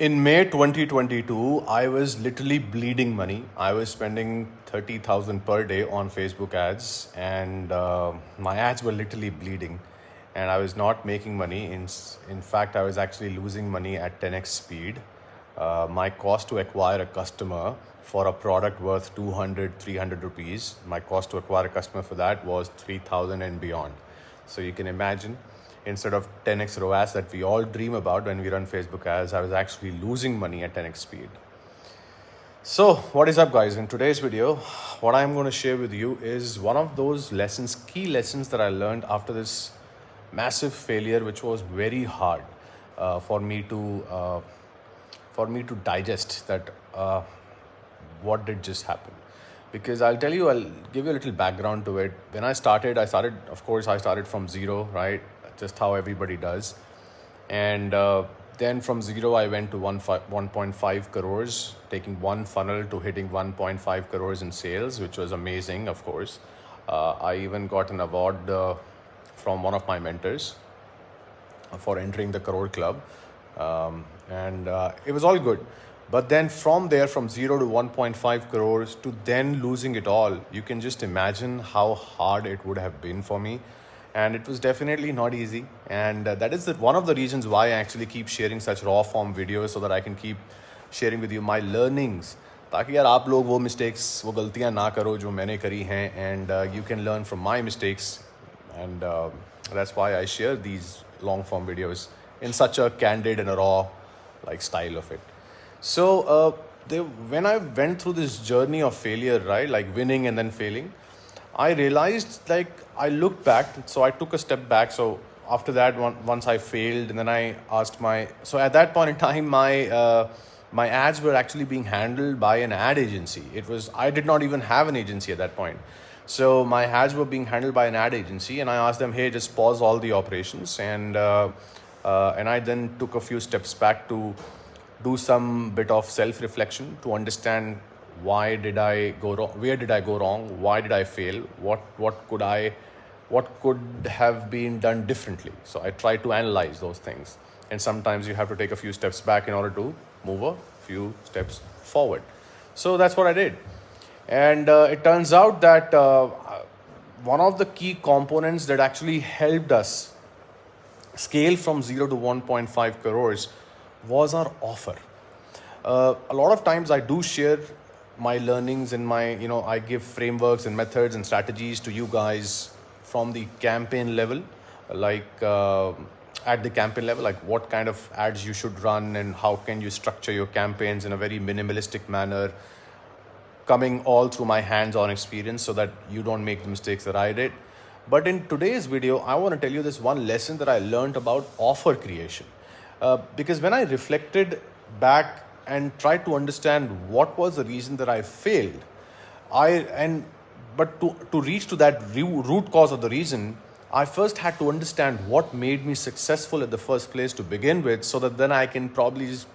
In May 2022, I was literally bleeding money. I was spending 30,000 per day on Facebook ads, and my ads were literally bleeding, and I was not making money. In fact, I was actually losing money at 10x speed. My cost to acquire a customer for a product worth 200, 300 rupees, my cost to acquire a customer for that was 3,000 and beyond. So you can imagine, instead of 10x ROAS that we all dream about when we run Facebook ads, I was actually losing money at 10x speed. So what is up, guys? In today's video, what I'm going to share with you is one of those lessons, key lessons that I learned after this massive failure, which was very hard for me to digest that what did just happen. Because I'll tell you, I'll give you a little background to it. When I started, of course, I started from zero, right? Just how everybody does. And then from zero, I went to 1.5 crores, taking one funnel to hitting 1.5 crores in sales, which was amazing, of course. I even got an award from one of my mentors for entering the Crore Club. And it was all good. But then from there, from 0 to 1.5 crores to then losing it all, you can just imagine how hard it would have been for me. And it was definitely not easy. And that is one of the reasons why I actually keep sharing such raw form videos, so that I can keep sharing with you my learnings. ताकि यार आप लोग वो mistakes, वो गलतियाँ ना करो जो मैंने करी हैं, and you can learn from my mistakes. And that's why I share these long form videos in such a candid and a raw style of it. So when I went through this journey of failure, right, like winning and then failing, I realized, I looked back. So I took a step back. So after that, once I failed, and then I asked so at that point in time, my ads were actually being handled by an ad agency. I did not even have an agency at that point. So my ads were being handled by an ad agency, and I asked them, hey, just pause all the operations. And I then took a few steps back to do some bit of self-reflection to understand why did I go wrong, where did I go wrong, why did I fail, what could have been done differently. So I try to analyze those things, and sometimes you have to take a few steps back in order to move a few steps forward. So that's what I did. And it turns out that one of the key components that actually helped us scale from 0 to 1.5 crores was our offer. A lot of times I do share my learnings and I give frameworks and methods and strategies to you guys from the campaign level, at the campaign level, like what kind of ads you should run and how can you structure your campaigns in a very minimalistic manner, coming all through my hands-on experience so that you don't make the mistakes that I did. But in today's video, I want to tell you this one lesson that I learned about offer creation. Because when I reflected back and tried to understand what was the reason that I failed, but to reach to that root cause of the reason, I first had to understand what made me successful at the first place to begin with, so that then I can probably just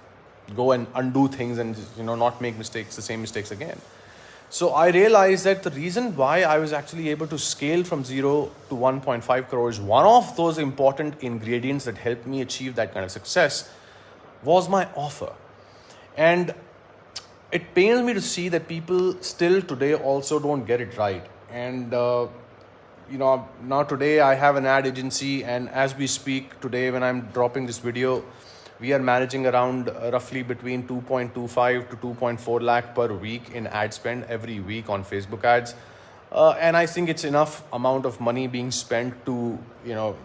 go and undo things and not make the same mistakes again. So I realized that the reason why I was actually able to scale from 0 to 1.5 crores, one of those important ingredients that helped me achieve that kind of success was my offer. And it pains me to see that people still today also don't get it right. And, now today I have an ad agency, and as we speak today, when I'm dropping this video, we are managing around roughly between 2.25 to 2.4 lakh per week in ad spend every week on Facebook ads. And I think it's enough amount of money being spent to,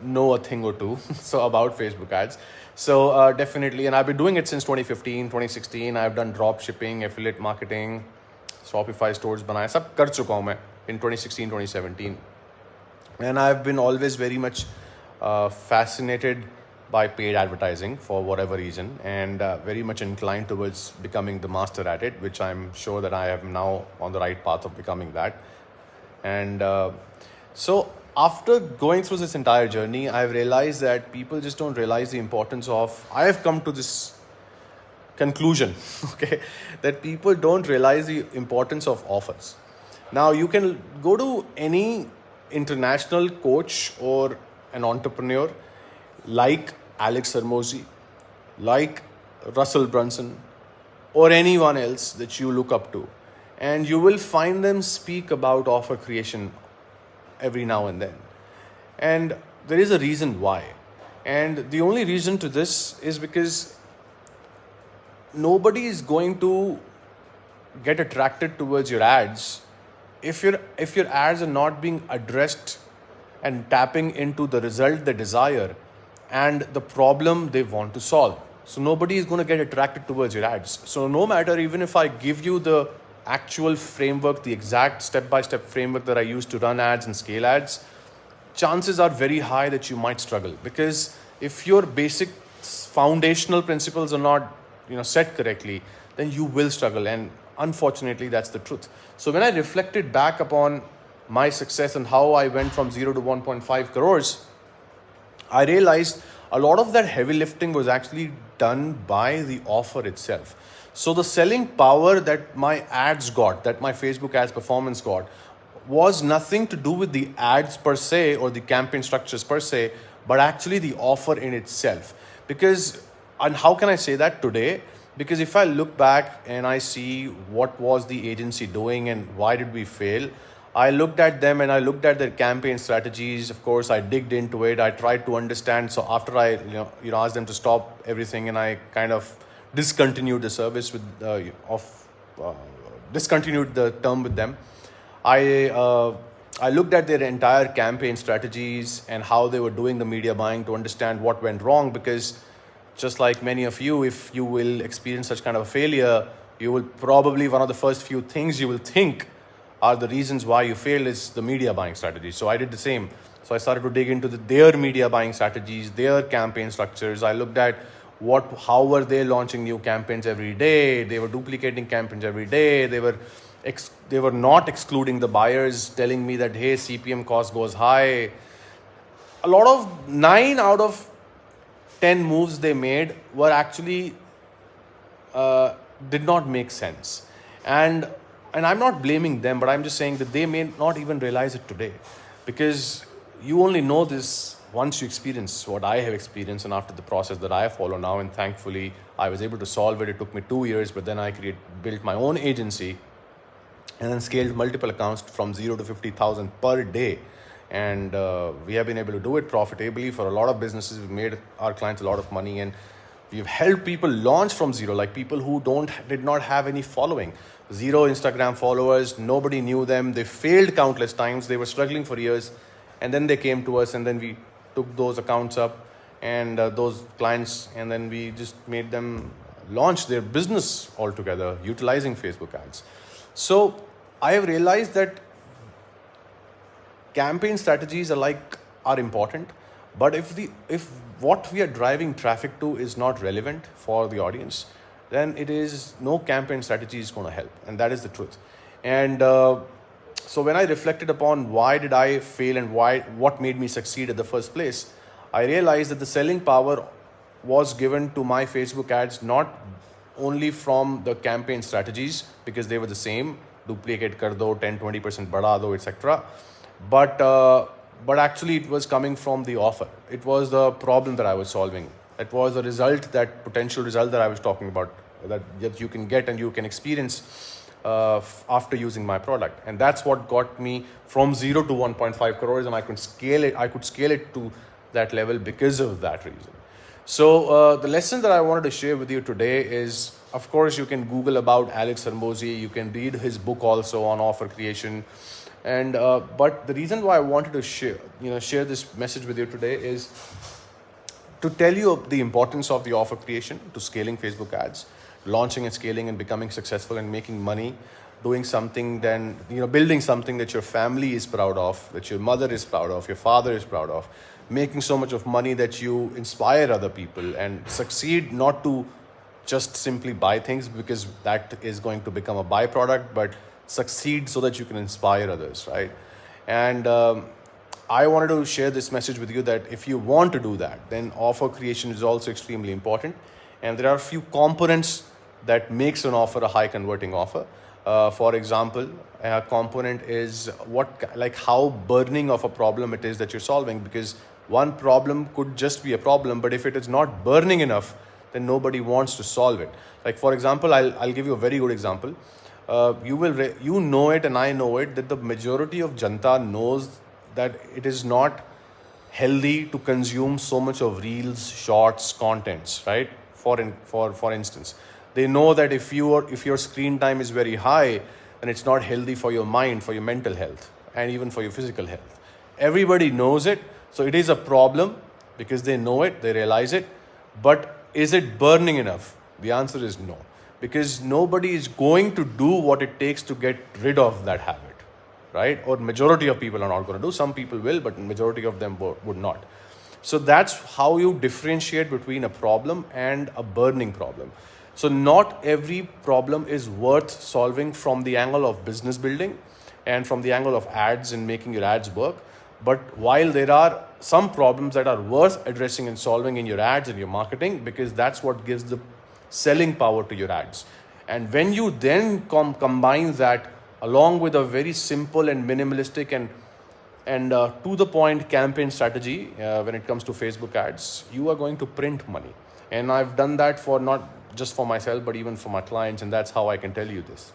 know a thing or two so about Facebook ads. So definitely, and I've been doing it since 2015, 2016. I've done drop shipping, affiliate marketing, Shopify stores banaya, sab kar chuka hu main in 2016, 2017. And I've been always very much fascinated by paid advertising for whatever reason, and very much inclined towards becoming the master at it, which I'm sure that I am now on the right path of becoming that. And so after going through this entire journey, I've realized that people just don't realize the importance of, I have come to this conclusion, okay, that people don't realize the importance of offers. Now you can go to any international coach or an entrepreneur like Alex Hermosi, like Russell Brunson, or anyone else that you look up to, and you will find them speak about offer creation every now and then. And there is a reason why. And the only reason to this is because nobody is going to get attracted towards your ads if your ads are not being addressed and tapping into the result they desire and the problem they want to solve. So nobody is going to get attracted towards your ads. So no matter, even if I give you the actual framework, the exact step-by-step framework that I use to run ads and scale ads, chances are very high that you might struggle, because if your basic foundational principles are not set correctly, then you will struggle. And unfortunately, that's the truth. So when I reflected back upon my success and how I went from 0 to 1.5 crores, I realized a lot of that heavy lifting was actually done by the offer itself. So the selling power that my ads got, that my Facebook ads performance got, was nothing to do with the ads per se or the campaign structures per se, but actually the offer in itself. Because, and how can I say that today? Because if I look back and I see what was the agency doing and why did we fail, I looked at them and I looked at their campaign strategies. Of course, I digged into it. I tried to understand. So after I asked them to stop everything, and I kind of discontinued the service with discontinued the term with them. I looked at their entire campaign strategies and how they were doing the media buying to understand what went wrong, because just like many of you, if you will experience such kind of a failure, you will probably, one of the first few things you will think are the reasons why you failed is the media buying strategy. So I did the same. So I started to dig into their media buying strategies, their campaign structures. I looked at how were they launching new campaigns every day. They were duplicating campaigns every day. They were not excluding the buyers, telling me that, hey, CPM cost goes high. A lot of 9 out of 10 moves they made were actually did not make sense. And I'm not blaming them, but I'm just saying that they may not even realize it today, because you only know this once you experience what I have experienced and after the process that I follow now. And thankfully, I was able to solve it. It took me 2 years, but then I built my own agency and then scaled multiple accounts from 0 to 50,000 per day. And we have been able to do it profitably for a lot of businesses. We've made our clients a lot of money, and we've helped people launch from zero, like people who did not have any following. 0 Instagram followers, nobody knew them. They failed countless times. They were struggling for years. And then they came to us, and then we took those accounts up and those clients, and then we just made them launch their business altogether utilizing Facebook ads. So I have realized that campaign strategies are important, but if what we are driving traffic to is not relevant for the audience, then no campaign strategy is going to help, and that is the truth. And so when I reflected upon why did I fail and what made me succeed at the first place, I realized that the selling power was given to my Facebook ads not only from the campaign strategies, because they were the same, duplicate kar do, 10-20% bada do, etc. But actually it was coming from the offer. It was the problem that I was solving. It was the result, that potential result that I was talking about, that you can get and you can experience after using my product. And that's what got me from 0 to 1.5 crores, and I could scale it to that level because of that reason. So the lesson that I wanted to share with you today is, of course, you can Google about Alex Hormozi. You can read his book also on offer creation. And but the reason why I wanted to share this message with you today is to tell you the importance of the offer creation to scaling Facebook ads, launching and scaling and becoming successful and making money, doing something, then building something that your family is proud of, that your mother is proud of, your father is proud of, making so much of money that you inspire other people and succeed, not to just simply buy things because that is going to become a byproduct, but succeed so that you can inspire others, right? And I wanted to share this message with you that if you want to do that, then offer creation is also extremely important. And there are a few components that makes an offer a high converting offer. For example, a component is how burning of a problem it is that you're solving, because one problem could just be a problem, but if it is not burning enough, then nobody wants to solve it. Like for example, I'll give you a very good example. You know it and I know it, that the majority of Janta knows that it is not healthy to consume so much of reels, shorts, contents, right? For instance, they know that if your screen time is very high, then it's not healthy for your mind, for your mental health, and even for your physical health. Everybody knows it, so it is a problem because they know it, they realize it. But is it burning enough? The answer is no, because nobody is going to do what it takes to get rid of that habit, right? Or majority of people are not going to do. Some people will, but majority of them would not. So that's how you differentiate between a problem and a burning problem. So not every problem is worth solving from the angle of business building and from the angle of ads and making your ads work. But while there are some problems that are worth addressing and solving in your ads and your marketing, because that's what gives the selling power to your ads. And when you then combine that along with a very simple and minimalistic and to the point campaign strategy when it comes to Facebook ads, you are going to print money. And I've done that for not just for myself, but even for my clients. And that's how I can tell you this.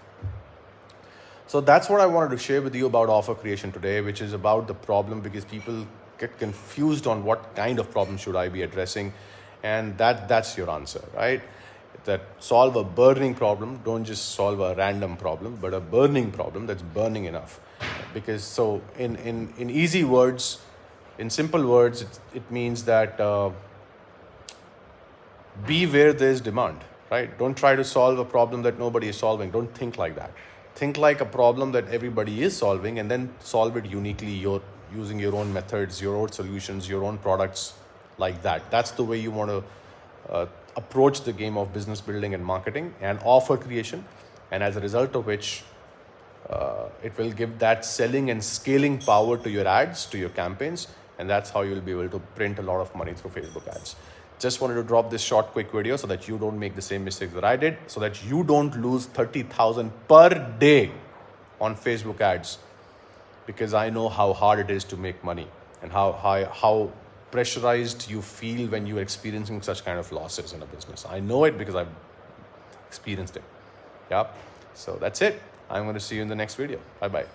So that's what I wanted to share with you about offer creation today, which is about the problem, because people get confused on what kind of problem should I be addressing. And that's your answer, right? That solve a burning problem. Don't just solve a random problem, but a burning problem that's burning enough. Because so in easy words, in simple words, it means that be where there's demand, right? Don't try to solve a problem that nobody is solving. Don't think like that. Think like a problem that everybody is solving, and then solve it uniquely, using your own methods, your own solutions, your own products, like that. That's the way you want to approach the game of business building and marketing and offer creation. And as a result of which, it will give that selling and scaling power to your ads, to your campaigns. And that's how you'll be able to print a lot of money through Facebook ads. Just wanted to drop this short, quick video so that you don't make the same mistakes that I did, so that you don't lose 30,000 per day on Facebook ads, because I know how hard it is to make money and how pressurized you feel when you're experiencing such kind of losses in a business. I know it because I've experienced it. Yeah. So that's it. I'm going to see you in the next video. Bye-bye.